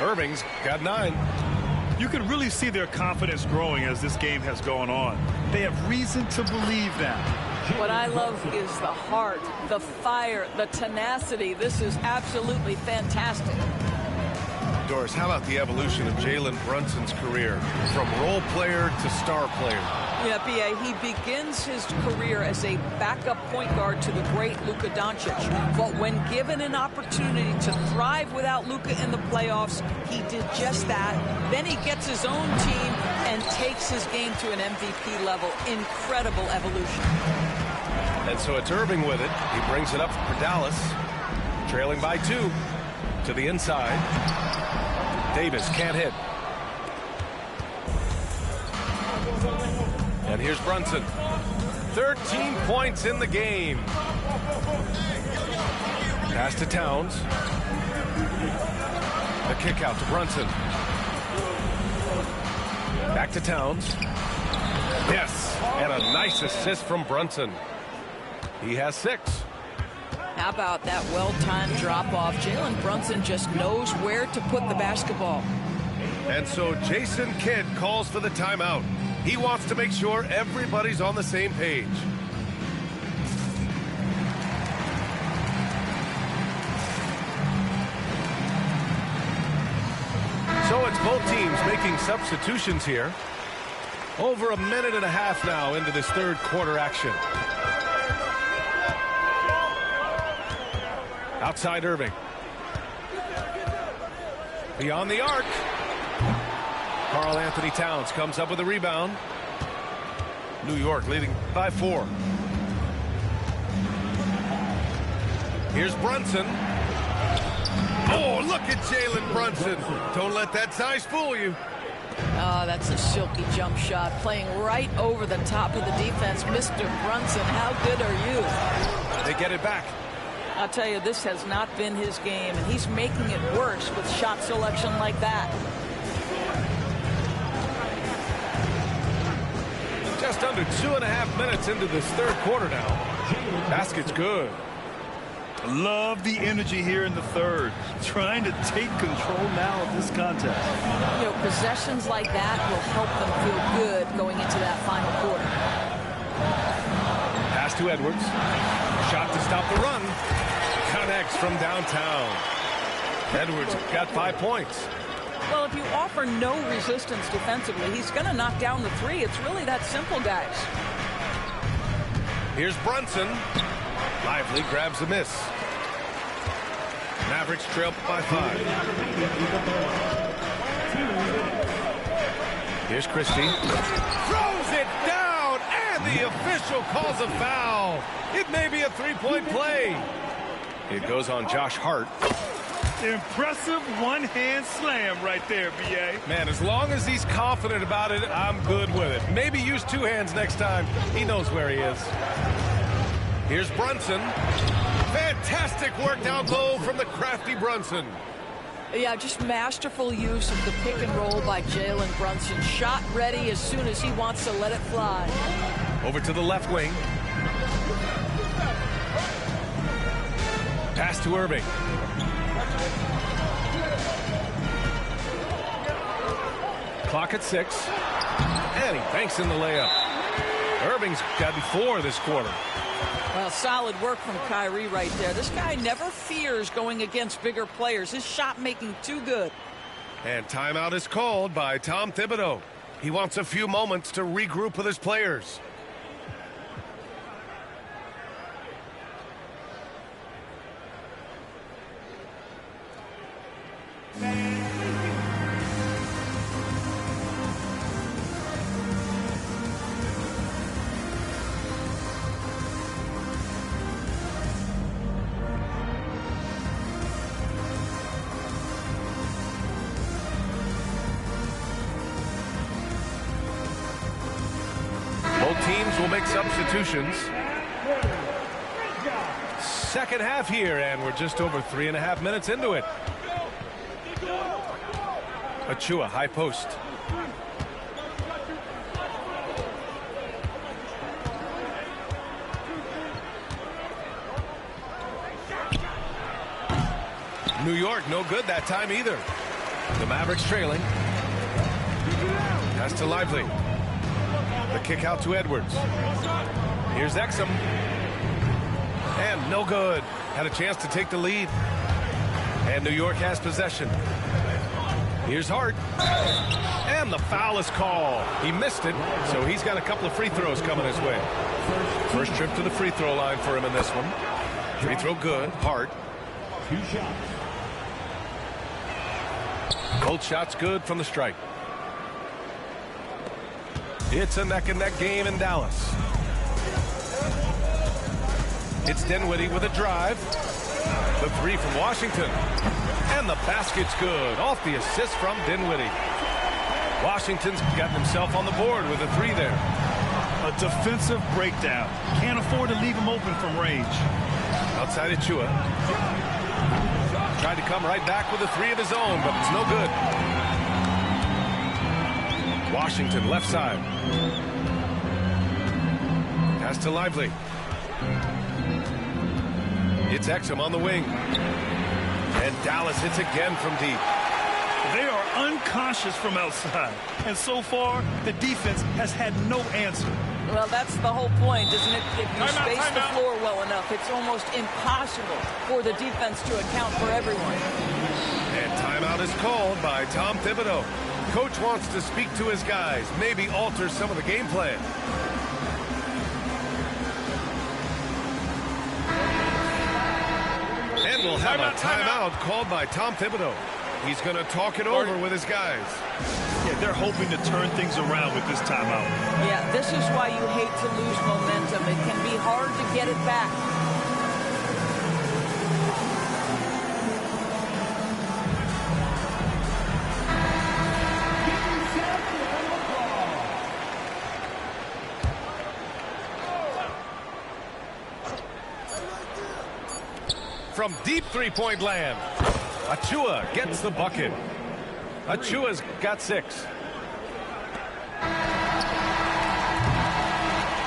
Irving's got 9. You can really see their confidence growing as this game has gone on. They have reason to believe now. What I love is the heart, the fire, the tenacity. This is absolutely fantastic. Doris, how about the evolution of Jalen Brunson's career from role player to star player? Yeah, B.A., he begins his career as a backup point guard to the great Luka Doncic. But when given an opportunity to thrive without Luka in the playoffs, he did just that. Then he gets his own team and takes his game to an MVP level. Incredible evolution. And so it's Irving with it. He brings it up for Dallas. Trailing by 2 to the inside. Davis can't hit. And here's Brunson. 13 points in the game. Pass to Towns. The kick out to Brunson. Back to Towns. Yes, and a nice assist from Brunson. He has 6. How about that well-timed drop-off? Jalen Brunson just knows where to put the basketball. And so Jason Kidd calls for the timeout. He wants to make sure everybody's on the same page. So it's both teams making substitutions here. Over a minute and a half now into this third quarter action. Outside Irving. Beyond the arc. Karl Anthony Towns comes up with a rebound. New York leading by 4. Here's Brunson. Oh, look at Jalen Brunson. Don't let that size fool you. Oh, that's a silky jump shot. Playing right over the top of the defense. Mr. Brunson, how good are you? They get it back. I'll tell you, this has not been his game, and he's making it worse with shot selection like that. Just under 2.5 minutes into this third quarter now. Basket's good. Love the energy here in the third. Trying to take control now of this contest. You know, possessions like that will help them feel good going into that final quarter. Pass to Edwards. Shot to stop the run. Connects from downtown. Edwards got 5 points. Well, if you offer no resistance defensively, he's going to knock down the 3. It's really that simple, guys. Here's Brunson. Lively grabs a miss. Mavericks trail by 5. Here's Christie. Throws it down, and the official calls a foul. It may be a 3-point play. It goes on Josh Hart. Impressive one-hand slam right there, B.A. Man, as long as he's confident about it, I'm good with it. Maybe use 2 hands next time. He knows where he is. Here's Brunson. Fantastic work down low from the crafty Brunson. Yeah, just masterful use of the pick and roll by Jalen Brunson. Shot ready as soon as he wants to let it fly. Over to the left wing. Pass to Irving. Clock at 6. And he banks in the layup. Irving's gotten 4 this quarter. Well, solid work from Kyrie right there. This guy never fears going against bigger players. His shot making too good. And timeout is called by Tom Thibodeau. He wants a few moments to regroup with his players. Both teams will make substitutions. Second half here, and we're just over 3.5 minutes into it. Achua, high post. New York, no good that time either. The Mavericks trailing. Pass to Lively. The kick out to Edwards. Here's Exum. And no good. Had a chance to take the lead. And New York has possession. Here's Hart. And the foul is called. He missed it, so he's got a couple of free throws coming his way. First trip to the free throw line for him in this one. Free throw good. Hart. 2 shots. Both shots good from the strike. It's a neck-and-neck game in Dallas. It's Dinwiddie with a drive. The three from Washington. And the basket's good. Off the assist from Dinwiddie. Washington's got himself on the board with a three there. A defensive breakdown. Can't afford to leave him open from range. Outside Achua. Tried to come right back with a three of his own, but it's no good. Washington left side. Pass to Lively. It's Exum on the wing. And Dallas hits again from deep. They are unconscious from outside. And so far, the defense has had no answer. Well, that's the whole point, isn't it? If you space the floor well enough, it's almost impossible for the defense to account for everyone. And timeout is called by Tom Thibodeau. Coach wants to speak to his guys, maybe alter some of the game plan. And we'll have a timeout called by Tom Thibodeau. He's going to talk it over with his guys. Yeah, they're hoping to turn things around with this timeout. Yeah, this is why you hate to lose momentum. It can be hard to get it back. From deep three-point land, Achua gets the bucket. Achua's got 6.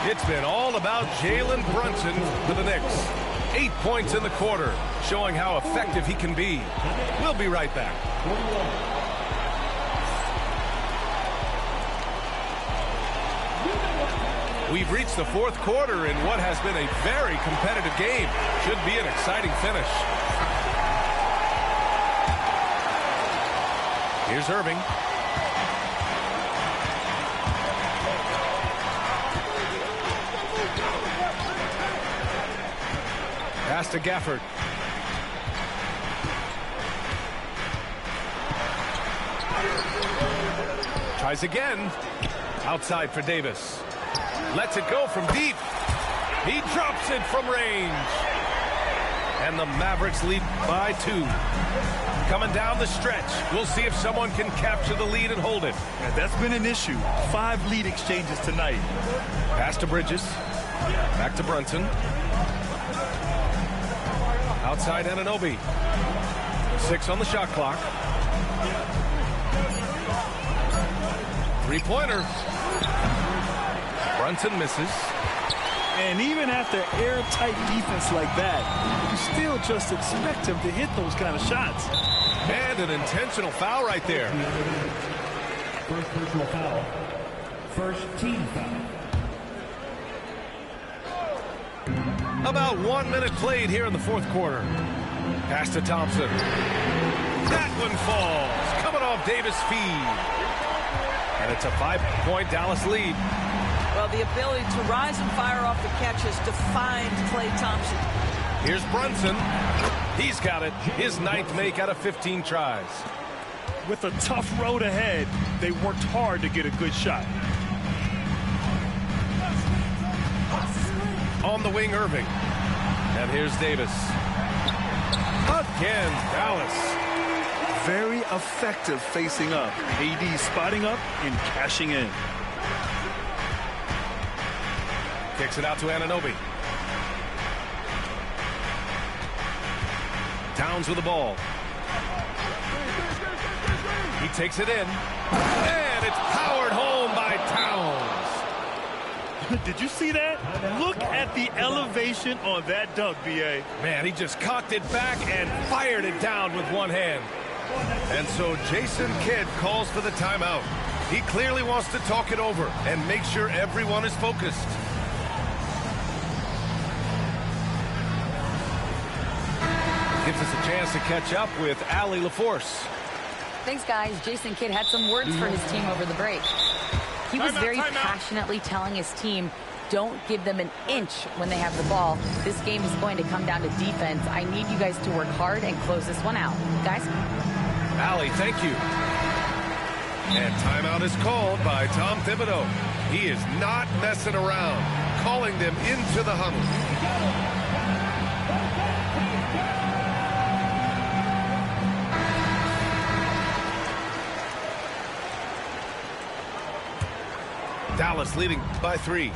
It's been all about Jalen Brunson for the Knicks. 8 points in the quarter, showing how effective he can be. We'll be right back. We've reached the fourth quarter in what has been a very competitive game. Should be an exciting finish. Here's Irving. Pass to Gafford. Tries again. Outside for Davis. Lets it go from deep. He drops it from range. And the Mavericks lead by 2. Coming down the stretch. We'll see if someone can capture the lead and hold it. And that's been an issue. 5 lead exchanges tonight. Pass to Bridges. Back to Brunson. Outside Anunoby. 6 on the shot clock. Three-pointer. Brunson misses. And even after airtight defense like that, you still just expect him to hit those kind of shots. And an intentional foul right there. First personal foul. First team foul. About 1 minute played here in the fourth quarter. Pass to Thompson. That one falls. Coming off Davis' feed. And it's a 5-point Dallas lead. Well, the ability to rise and fire off the catch has defined Klay Thompson. Here's Brunson. He's got it. His 9th make out of 15 tries. With a tough road ahead, they worked hard to get a good shot. On the wing, Irving. And here's Davis. Again, Dallas. Very effective facing up. AD spotting up and cashing in. Kicks it out to Anunoby. Towns with the ball. He takes it in. And it's powered home by Towns. Did you see that? Look at the elevation on that dunk, B.A. Man, he just cocked it back and fired it down with one hand. And so Jason Kidd calls for the timeout. He clearly wants to talk it over and make sure everyone is focused. Gives us a chance to catch up with Allie LaForce. Thanks, guys. Jason Kidd had some words for his team over the break. He was very passionately telling his team, don't give them an inch when they have the ball. This game is going to come down to defense. I need you guys to work hard and close this one out. Guys? Allie, thank you. And timeout is called by Tom Thibodeau. He is not messing around, calling them into the huddle. Dallas leading by 3.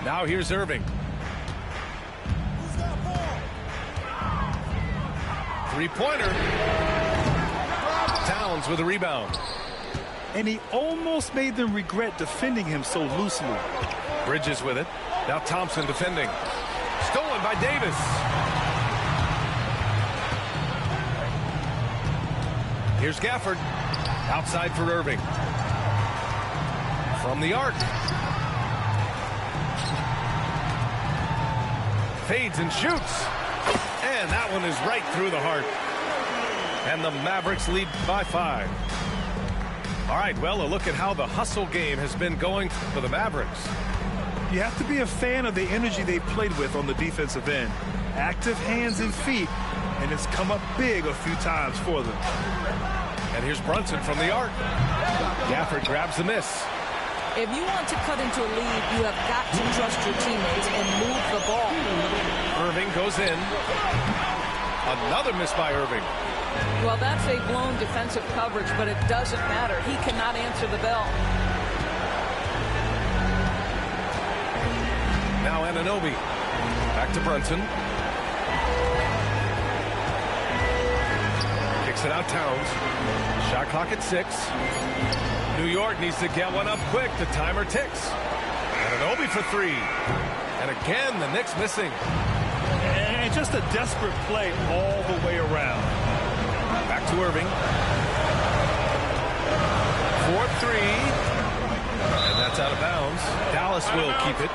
Now here's Irving. Three-pointer. Towns with a rebound. And he almost made them regret defending him so loosely. Bridges with it. Now Thompson defending. Stolen by Davis. Here's Gafford. Outside for Irving. From the arc. Fades and shoots. And that one is right through the heart. And the Mavericks lead by 5. All right, well, a look at how the hustle game has been going for the Mavericks. You have to be a fan of the energy they played with on the defensive end. Active hands and feet, and it's come up big a few times for them. And here's Brunson from the arc. Gafford grabs the miss. If you want to cut into a lead, you have got to trust your teammates and move the ball. Irving goes in. Another miss by Irving. Well, that's a blown defensive coverage, but it doesn't matter. He cannot answer the bell. Now Anunoby. Back to Brunson. Kicks it out Towns. Shot clock at 6. New York needs to get one up quick. The timer ticks. Anunoby for 3. And again, the Knicks missing. And just a desperate play all the way around. Back to Irving. 4-3. And that's out of bounds. Dallas will keep it.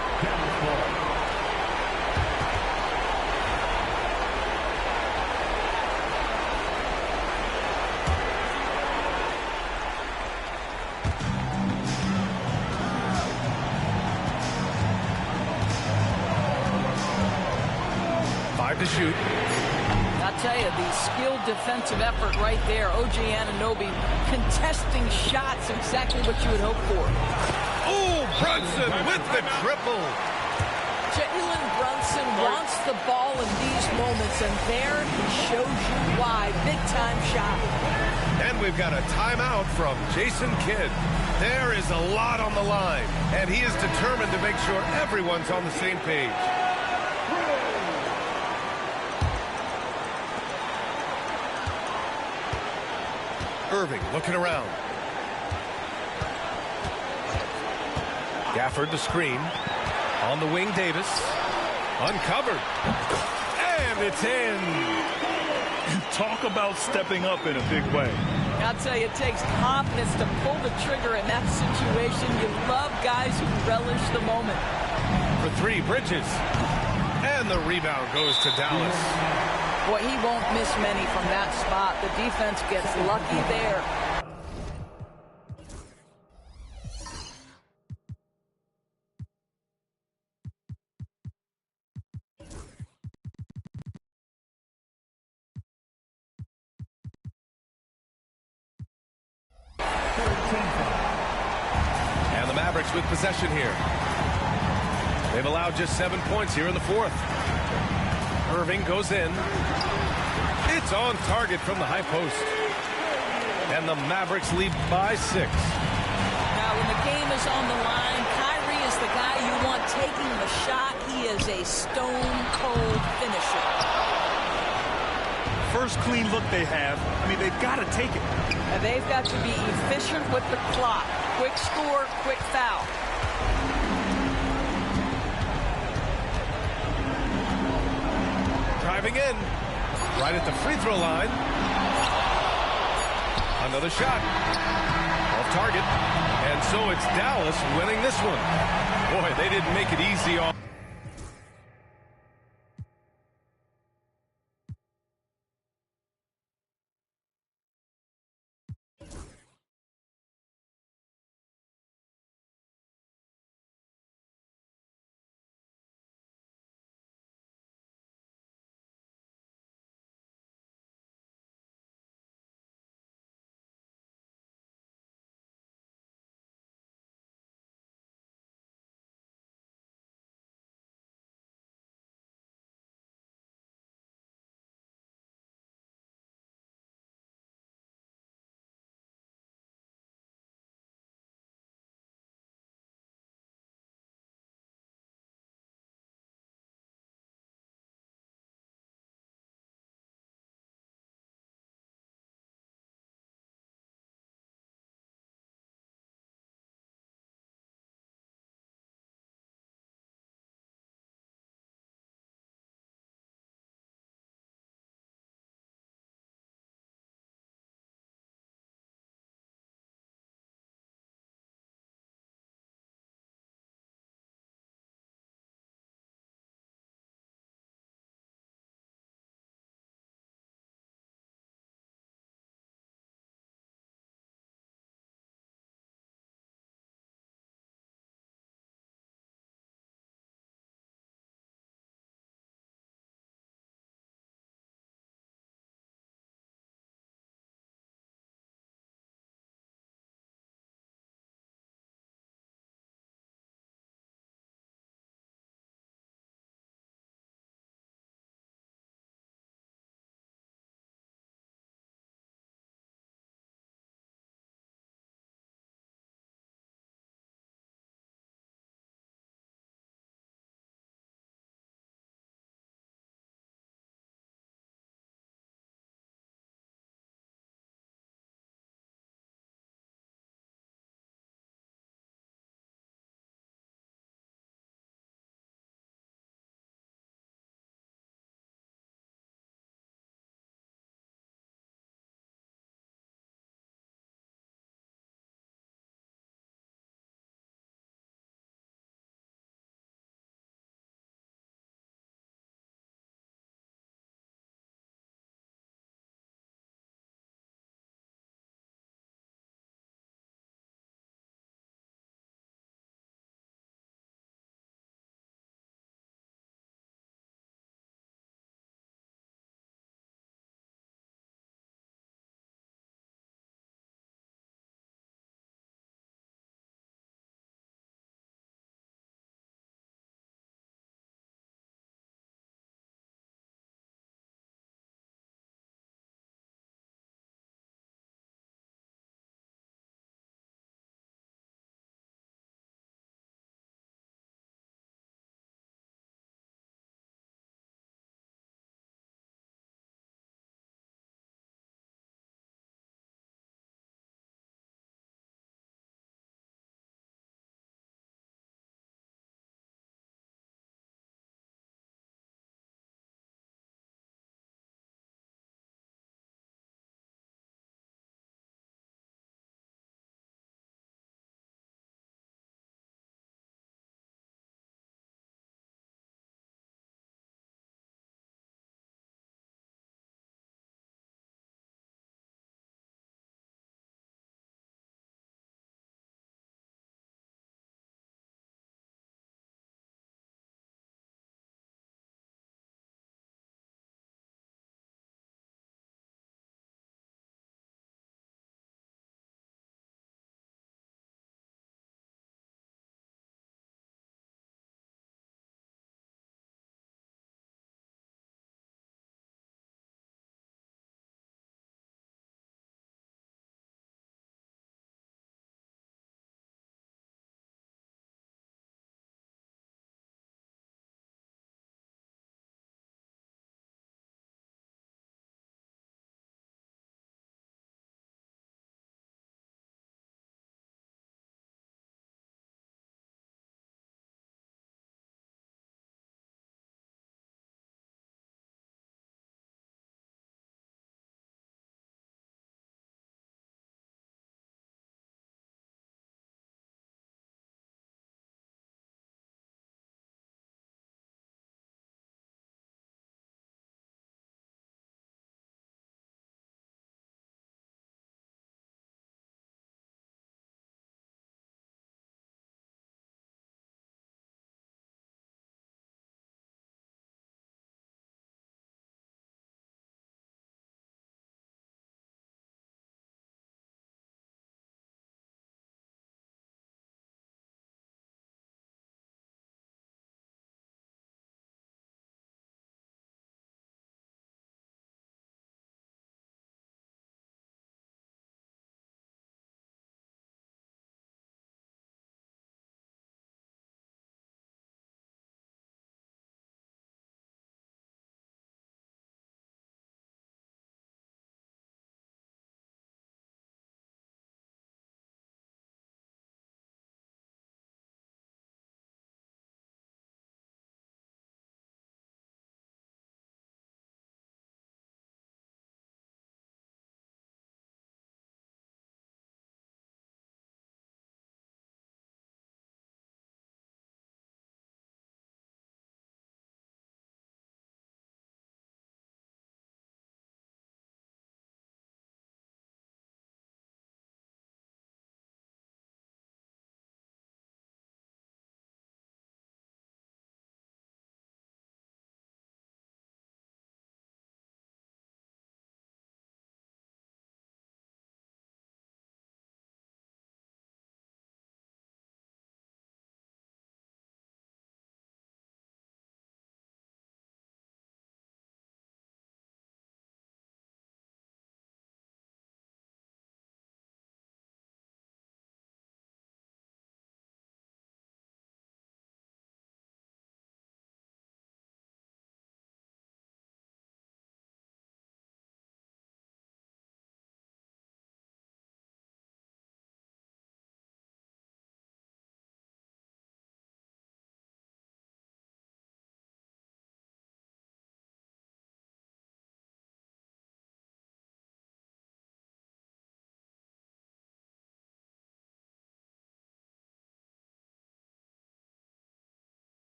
To shoot. I'll tell you, the skilled defensive effort right there. OG Anunoby contesting shots, exactly what you would hope for. Oh, Brunson with the triple. Jalen Brunson wants the ball in these moments, and there he shows you why. Big-time shot. And we've got a timeout from Jason Kidd. There is a lot on the line, and he is determined to make sure everyone's on the same page. Irving looking around. Gafford the screen. On the wing, Davis. Uncovered. And it's in. Talk about stepping up in a big way. I'll tell you, it takes confidence to pull the trigger in that situation. You love guys who relish the moment. For 3, Bridges. And the rebound goes to Dallas. Boy, he won't miss many from that spot. The defense gets lucky there. And the Mavericks with possession here. They've allowed just 7 points here in the 4th. Irving goes in. It's on target from the high post. And the Mavericks lead by 6. Now, when the game is on the line, Kyrie is the guy you want taking the shot. He is a stone-cold finisher. First clean look they have. I mean, they've got to take it. And they've got to be efficient with the clock. Quick score, quick foul. Driving in. Right at the free throw line. Another shot. Off target. And so it's Dallas winning this one. Boy, they didn't make it easy on